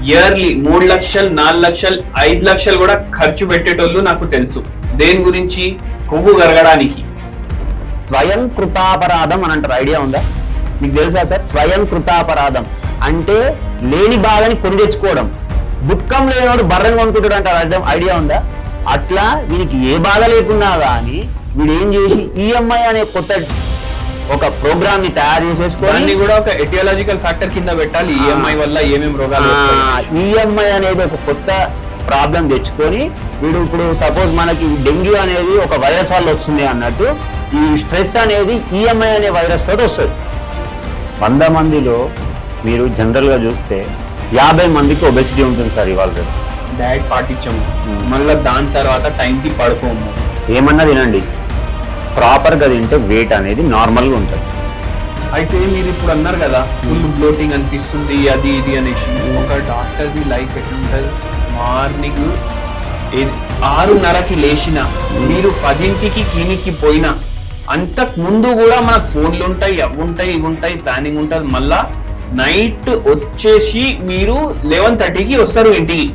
Yearly 3 లక్షలు 4 లక్షలు 5 లక్షలు కూడా ఖర్చు పెట్టేటోళ్ళు నాకు తెలుసు. దేని గురించి? కొవ్వు కరగడానికి. స్వయం కృతాపరాధం అని అంటారు. ఐడియా ఉందా? మీకు తెలుసా సార్? స్వయం కృతాపరాధం అంటే లేని బాధని కొని తెచ్చుకోవడం. దుఃఖం లేనివాడు బర్రెని కొనుక్కుంటాడు అంటారు. అర్థం ఐడియా ఉందా? అట్లా వీనికి ఏ బాధ లేకున్నా కానీ వీడు ఏం చేసి ఈఎంఐ అనే కొత్త ఒక ప్రోగ్రామ్ ని తయారు చేసేసుకొని కూడా ఒక ఎటియాలజికల్ ఫ్యాక్టర్ కింద పెట్టాలి. ఈఎంఐ వల్ల ఏమేమి రోగాలు వస్తాయి. ఈఎంఐ అనేది ఒక కొత్త ప్రాబ్లం తెచ్చుకొని వీడు ఇప్పుడు సపోజ్ మనకి డెంగ్యూ అనేది ఒక వైరస్ వల్ల వస్తుంది అన్నట్టు ఈ స్ట్రెస్ అనేది ఈఎంఐ అనే వైరస్ తోటి వస్తుంది. 100 మందిలో మీరు జనరల్ గా చూస్తే 50 మందికి ఒబెసిటీ ఉంటుంది సార్. ఇవాళ డైట్ పాటించము, మళ్ళీ దాని తర్వాత టైంకి పడుకోము, ఏమన్నా తినండి, ప్రాపర్ గా తింటే వెయిట్ అనేది నార్మల్ గా ఉంటుంది. అయితే మీరు ఇప్పుడు అన్నారు కదా ఫుల్ బ్లోటింగ్ అనిపిస్తుంది అది ఇది అనేసి. ఒక డాక్టర్ ది లైఫ్ ఎట్లుంటది? మార్నింగ్ 6:30కి లేచిన మీరు 10కి క్లినిక్ కి పోయినా అంతకు ముందు కూడా మనకు ఫోన్లు ఉంటాయి, అవి ఉంటాయి, ఇవి ఉంటాయి, ప్లానింగ్ ఉంటుంది. మళ్ళా నైట్ వచ్చేసి మీరు 11:30కి వస్తారు ఇంటికి.